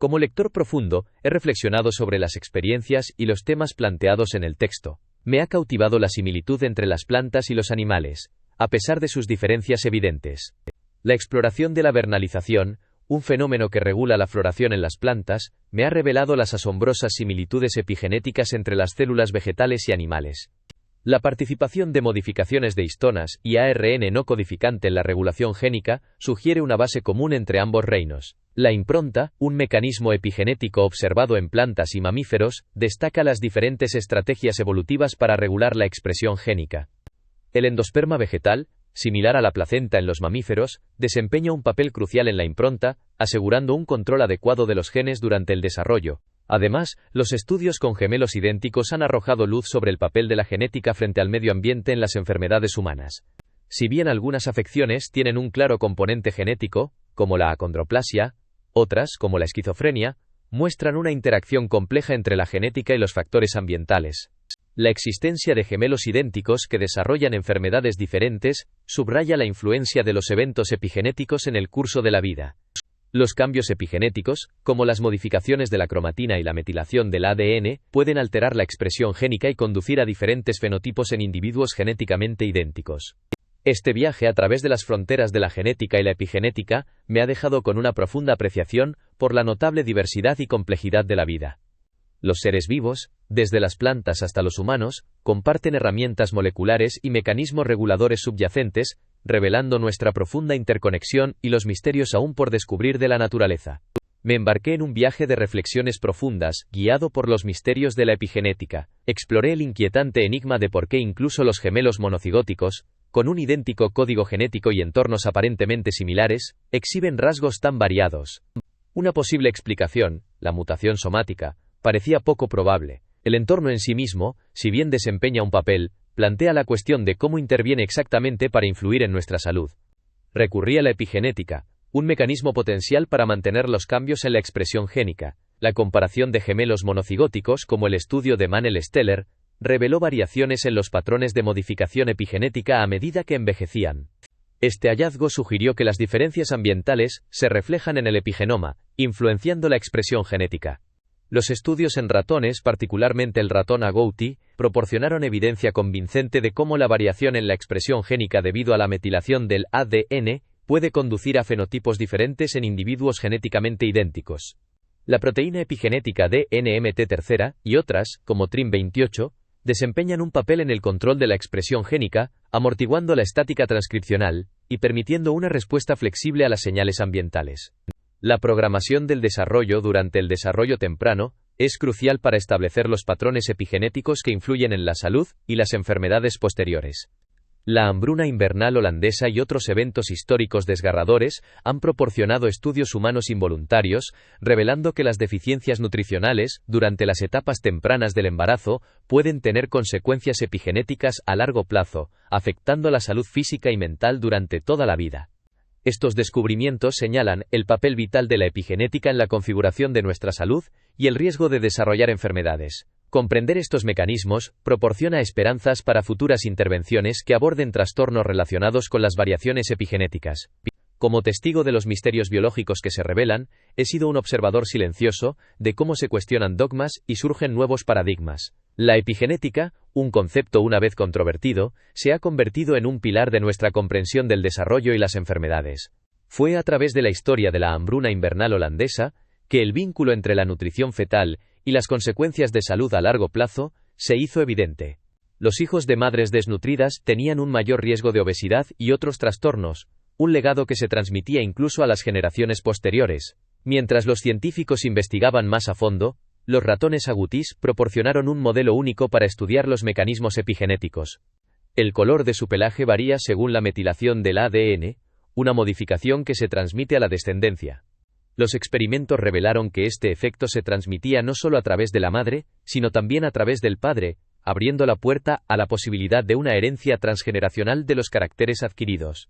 Como lector profundo, he reflexionado sobre las experiencias y los temas planteados en el texto. Me ha cautivado la similitud entre las plantas y los animales, a pesar de sus diferencias evidentes. La exploración de la vernalización, un fenómeno que regula la floración en las plantas, me ha revelado las asombrosas similitudes epigenéticas entre las células vegetales y animales. La participación de modificaciones de histonas y ARN no codificante en la regulación génica sugiere una base común entre ambos reinos. La impronta, un mecanismo epigenético observado en plantas y mamíferos, destaca las diferentes estrategias evolutivas para regular la expresión génica. El endosperma vegetal, similar a la placenta en los mamíferos, desempeña un papel crucial en la impronta, asegurando un control adecuado de los genes durante el desarrollo. Además, los estudios con gemelos idénticos han arrojado luz sobre el papel de la genética frente al medio ambiente en las enfermedades humanas. Si bien algunas afecciones tienen un claro componente genético, como la acondroplasia, otras, como la esquizofrenia, muestran una interacción compleja entre la genética y los factores ambientales. La existencia de gemelos idénticos que desarrollan enfermedades diferentes subraya la influencia de los eventos epigenéticos en el curso de la vida. Los cambios epigenéticos, como las modificaciones de la cromatina y la metilación del ADN, pueden alterar la expresión génica y conducir a diferentes fenotipos en individuos genéticamente idénticos. Este viaje a través de las fronteras de la genética y la epigenética me ha dejado con una profunda apreciación por la notable diversidad y complejidad de la vida. Los seres vivos, desde las plantas hasta los humanos, comparten herramientas moleculares y mecanismos reguladores subyacentes, revelando nuestra profunda interconexión y los misterios aún por descubrir de la naturaleza. Me embarqué en un viaje de reflexiones profundas, guiado por los misterios de la epigenética. Exploré el inquietante enigma de por qué incluso los gemelos monocigóticos, con un idéntico código genético y entornos aparentemente similares, exhiben rasgos tan variados. Una posible explicación, la mutación somática, parecía poco probable. El entorno en sí mismo, si bien desempeña un papel, plantea la cuestión de cómo interviene exactamente para influir en nuestra salud. Recurrí a la epigenética, un mecanismo potencial para mantener los cambios en la expresión génica. La comparación de gemelos monocigóticos, como el estudio de Manel-Steller, reveló variaciones en los patrones de modificación epigenética a medida que envejecían. Este hallazgo sugirió que las diferencias ambientales se reflejan en el epigenoma, influenciando la expresión genética. Los estudios en ratones, particularmente el ratón agouti, proporcionaron evidencia convincente de cómo la variación en la expresión génica debido a la metilación del ADN puede conducir a fenotipos diferentes en individuos genéticamente idénticos. La proteína epigenética de NMT3 y otras, como TRIM28, desempeñan un papel en el control de la expresión génica, amortiguando la estática transcripcional y permitiendo una respuesta flexible a las señales ambientales. La programación del desarrollo durante el desarrollo temprano es crucial para establecer los patrones epigenéticos que influyen en la salud y las enfermedades posteriores. La hambruna invernal holandesa y otros eventos históricos desgarradores han proporcionado estudios humanos involuntarios, revelando que las deficiencias nutricionales, durante las etapas tempranas del embarazo, pueden tener consecuencias epigenéticas a largo plazo, afectando la salud física y mental durante toda la vida. Estos descubrimientos señalan el papel vital de la epigenética en la configuración de nuestra salud y el riesgo de desarrollar enfermedades. Comprender estos mecanismos proporciona esperanzas para futuras intervenciones que aborden trastornos relacionados con las variaciones epigenéticas. Como testigo de los misterios biológicos que se revelan, he sido un observador silencioso de cómo se cuestionan dogmas y surgen nuevos paradigmas. La epigenética, un concepto una vez controvertido, se ha convertido en un pilar de nuestra comprensión del desarrollo y las enfermedades. Fue a través de la historia de la hambruna invernal holandesa que el vínculo entre la nutrición fetal y las consecuencias de salud a largo plazo se hizo evidente. Los hijos de madres desnutridas tenían un mayor riesgo de obesidad y otros trastornos, un legado que se transmitía incluso a las generaciones posteriores. Mientras los científicos investigaban más a fondo, los ratones agoutis proporcionaron un modelo único para estudiar los mecanismos epigenéticos. El color de su pelaje varía según la metilación del ADN, una modificación que se transmite a la descendencia. Los experimentos revelaron que este efecto se transmitía no solo a través de la madre, sino también a través del padre, abriendo la puerta a la posibilidad de una herencia transgeneracional de los caracteres adquiridos.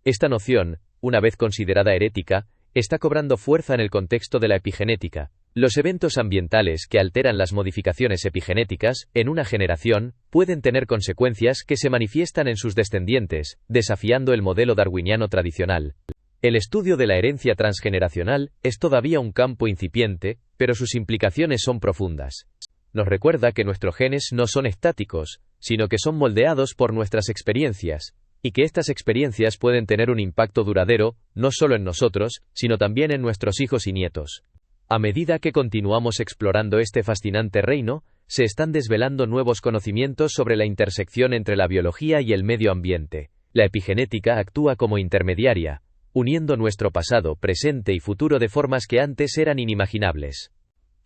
Esta noción, una vez considerada herética, está cobrando fuerza en el contexto de la epigenética. Los eventos ambientales que alteran las modificaciones epigenéticas en una generación pueden tener consecuencias que se manifiestan en sus descendientes, desafiando el modelo darwiniano tradicional. El estudio de la herencia transgeneracional es todavía un campo incipiente, pero sus implicaciones son profundas. Nos recuerda que nuestros genes no son estáticos, sino que son moldeados por nuestras experiencias, y que estas experiencias pueden tener un impacto duradero, no solo en nosotros, sino también en nuestros hijos y nietos. A medida que continuamos explorando este fascinante reino, se están desvelando nuevos conocimientos sobre la intersección entre la biología y el medio ambiente. La epigenética actúa como intermediaria, uniendo nuestro pasado, presente y futuro de formas que antes eran inimaginables.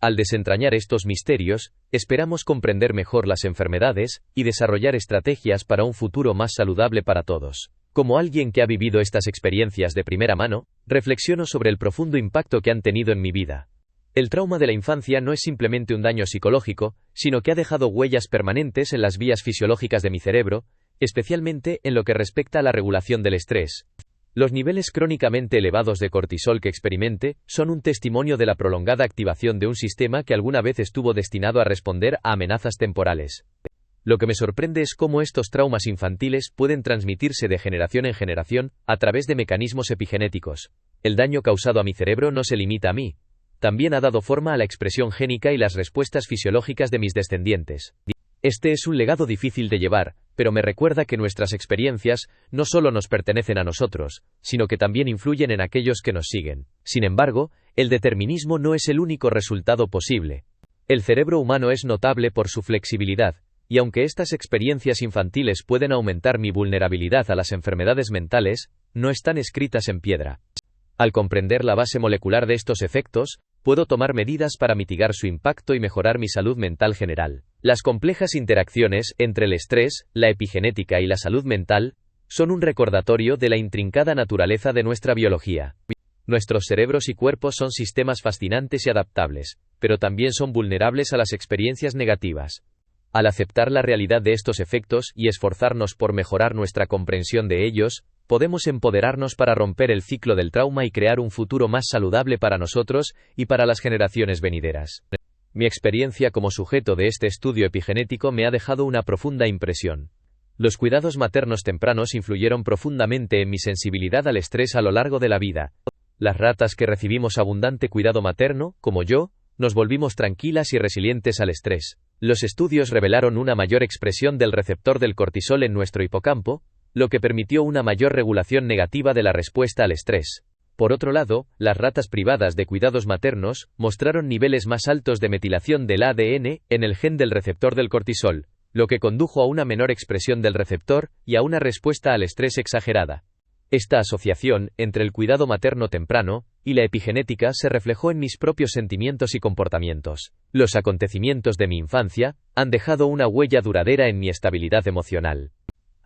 Al desentrañar estos misterios, esperamos comprender mejor las enfermedades y desarrollar estrategias para un futuro más saludable para todos. Como alguien que ha vivido estas experiencias de primera mano, reflexiono sobre el profundo impacto que han tenido en mi vida. El trauma de la infancia no es simplemente un daño psicológico, sino que ha dejado huellas permanentes en las vías fisiológicas de mi cerebro, especialmente en lo que respecta a la regulación del estrés. Los niveles crónicamente elevados de cortisol que experimente son un testimonio de la prolongada activación de un sistema que alguna vez estuvo destinado a responder a amenazas temporales. Lo que me sorprende es cómo estos traumas infantiles pueden transmitirse de generación en generación a través de mecanismos epigenéticos. El daño causado a mi cerebro no se limita a mí. También ha dado forma a la expresión génica y las respuestas fisiológicas de mis descendientes. Este es un legado difícil de llevar, pero me recuerda que nuestras experiencias no solo nos pertenecen a nosotros, sino que también influyen en aquellos que nos siguen. Sin embargo, el determinismo no es el único resultado posible. El cerebro humano es notable por su flexibilidad, y aunque estas experiencias infantiles pueden aumentar mi vulnerabilidad a las enfermedades mentales, no están escritas en piedra. Al comprender la base molecular de estos efectos, puedo tomar medidas para mitigar su impacto y mejorar mi salud mental general. Las complejas interacciones entre el estrés, la epigenética y la salud mental son un recordatorio de la intrincada naturaleza de nuestra biología. Nuestros cerebros y cuerpos son sistemas fascinantes y adaptables, pero también son vulnerables a las experiencias negativas. Al aceptar la realidad de estos efectos y esforzarnos por mejorar nuestra comprensión de ellos, podemos empoderarnos para romper el ciclo del trauma y crear un futuro más saludable para nosotros y para las generaciones venideras. Mi experiencia como sujeto de este estudio epigenético me ha dejado una profunda impresión. Los cuidados maternos tempranos influyeron profundamente en mi sensibilidad al estrés a lo largo de la vida. Las ratas que recibimos abundante cuidado materno, como yo, nos volvimos tranquilas y resilientes al estrés. Los estudios revelaron una mayor expresión del receptor del cortisol en nuestro hipocampo, lo que permitió una mayor regulación negativa de la respuesta al estrés. Por otro lado, las ratas privadas de cuidados maternos mostraron niveles más altos de metilación del ADN en el gen del receptor del cortisol, lo que condujo a una menor expresión del receptor y a una respuesta al estrés exagerada. Esta asociación entre el cuidado materno temprano y la epigenética se reflejó en mis propios sentimientos y comportamientos. Los acontecimientos de mi infancia han dejado una huella duradera en mi estabilidad emocional.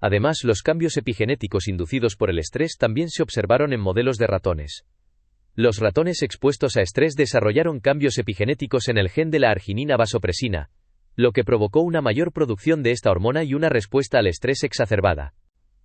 Además, los cambios epigenéticos inducidos por el estrés también se observaron en modelos de ratones. Los ratones expuestos a estrés desarrollaron cambios epigenéticos en el gen de la arginina vasopresina, lo que provocó una mayor producción de esta hormona y una respuesta al estrés exacerbada.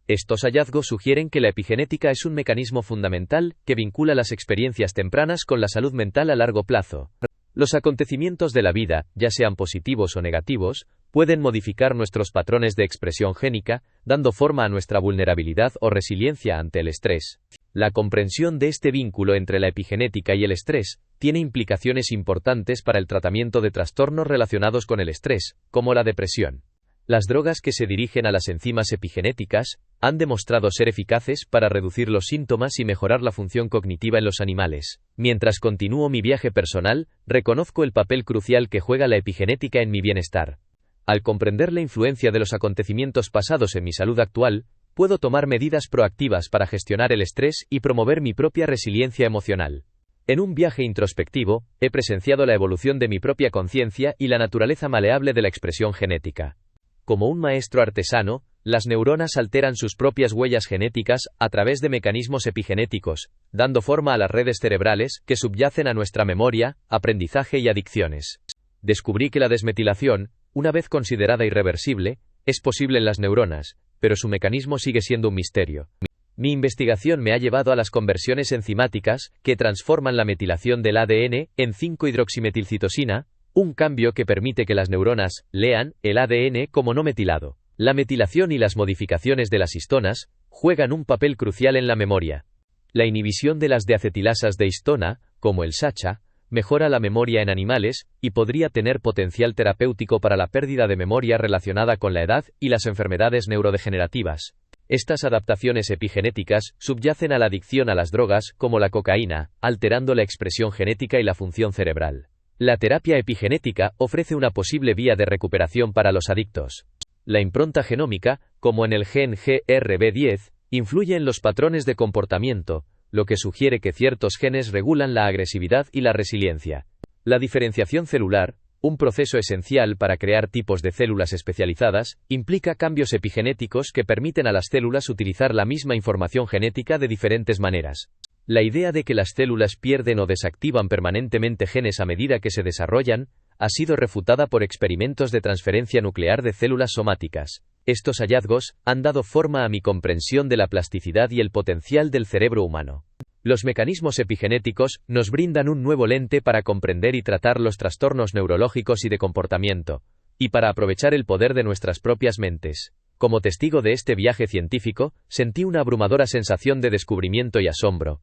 Estos hallazgos sugieren que la epigenética es un mecanismo fundamental que vincula las experiencias tempranas con la salud mental a largo plazo. Los acontecimientos de la vida, ya sean positivos o negativos, pueden modificar nuestros patrones de expresión génica, dando forma a nuestra vulnerabilidad o resiliencia ante el estrés. La comprensión de este vínculo entre la epigenética y el estrés tiene implicaciones importantes para el tratamiento de trastornos relacionados con el estrés, como la depresión. Las drogas que se dirigen a las enzimas epigenéticas han demostrado ser eficaces para reducir los síntomas y mejorar la función cognitiva en los animales. Mientras continúo mi viaje personal, reconozco el papel crucial que juega la epigenética en mi bienestar. Al comprender la influencia de los acontecimientos pasados en mi salud actual, puedo tomar medidas proactivas para gestionar el estrés y promover mi propia resiliencia emocional. En un viaje introspectivo, he presenciado la evolución de mi propia conciencia y la naturaleza maleable de la expresión genética. Como un maestro artesano, las neuronas alteran sus propias huellas genéticas a través de mecanismos epigenéticos, dando forma a las redes cerebrales que subyacen a nuestra memoria, aprendizaje y adicciones. Descubrí que la desmetilación, una vez considerada irreversible, es posible en las neuronas, pero su mecanismo sigue siendo un misterio. Mi investigación me ha llevado a las conversiones enzimáticas que transforman la metilación del ADN en 5-hidroximetilcitosina, un cambio que permite que las neuronas lean el ADN como no metilado. La metilación y las modificaciones de las histonas juegan un papel crucial en la memoria. La inhibición de las deacetilasas de histona, como el SHA, mejora la memoria en animales, y podría tener potencial terapéutico para la pérdida de memoria relacionada con la edad y las enfermedades neurodegenerativas. Estas adaptaciones epigenéticas subyacen a la adicción a las drogas, como la cocaína, alterando la expresión genética y la función cerebral. La terapia epigenética ofrece una posible vía de recuperación para los adictos. La impronta genómica, como en el gen GRB10, influye en los patrones de comportamiento, lo que sugiere que ciertos genes regulan la agresividad y la resiliencia. La diferenciación celular, un proceso esencial para crear tipos de células especializadas, implica cambios epigenéticos que permiten a las células utilizar la misma información genética de diferentes maneras. La idea de que las células pierden o desactivan permanentemente genes a medida que se desarrollan, ha sido refutada por experimentos de transferencia nuclear de células somáticas. Estos hallazgos han dado forma a mi comprensión de la plasticidad y el potencial del cerebro humano. Los mecanismos epigenéticos nos brindan un nuevo lente para comprender y tratar los trastornos neurológicos y de comportamiento, y para aprovechar el poder de nuestras propias mentes. Como testigo de este viaje científico, sentí una abrumadora sensación de descubrimiento y asombro.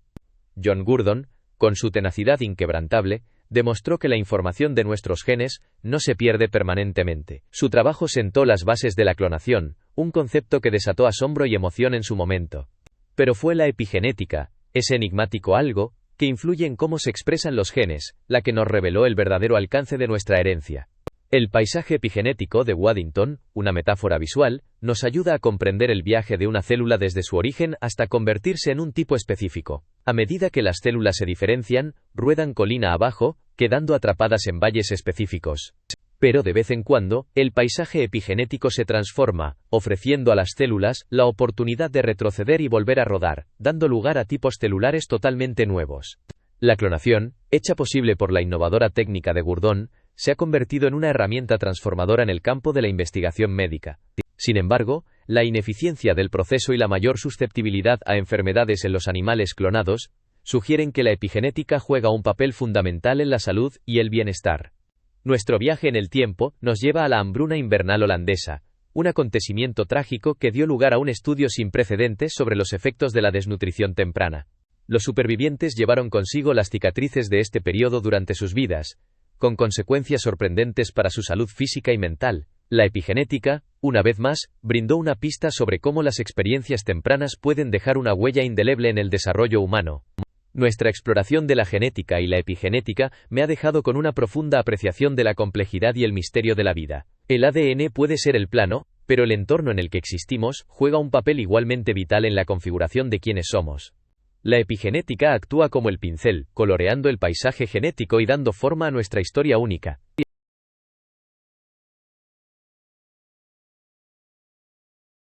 John Gurdon, con su tenacidad inquebrantable, demostró que la información de nuestros genes no se pierde permanentemente. Su trabajo sentó las bases de la clonación, un concepto que desató asombro y emoción en su momento. Pero fue la epigenética, ese enigmático algo, que influye en cómo se expresan los genes, la que nos reveló el verdadero alcance de nuestra herencia. El paisaje epigenético de Waddington, una metáfora visual, nos ayuda a comprender el viaje de una célula desde su origen hasta convertirse en un tipo específico. A medida que las células se diferencian, ruedan colina abajo, quedando atrapadas en valles específicos. Pero de vez en cuando, el paisaje epigenético se transforma, ofreciendo a las células la oportunidad de retroceder y volver a rodar, dando lugar a tipos celulares totalmente nuevos. La clonación, hecha posible por la innovadora técnica de Gurdon, se ha convertido en una herramienta transformadora en el campo de la investigación médica. Sin embargo, la ineficiencia del proceso y la mayor susceptibilidad a enfermedades en los animales clonados sugieren que la epigenética juega un papel fundamental en la salud y el bienestar. Nuestro viaje en el tiempo nos lleva a la hambruna invernal holandesa, un acontecimiento trágico que dio lugar a un estudio sin precedentes sobre los efectos de la desnutrición temprana. Los supervivientes llevaron consigo las cicatrices de este periodo durante sus vidas, con consecuencias sorprendentes para su salud física y mental. La epigenética, una vez más, brindó una pista sobre cómo las experiencias tempranas pueden dejar una huella indeleble en el desarrollo humano. Nuestra exploración de la genética y la epigenética me ha dejado con una profunda apreciación de la complejidad y el misterio de la vida. El ADN puede ser el plano, pero el entorno en el que existimos juega un papel igualmente vital en la configuración de quienes somos. La epigenética actúa como el pincel, coloreando el paisaje genético y dando forma a nuestra historia única.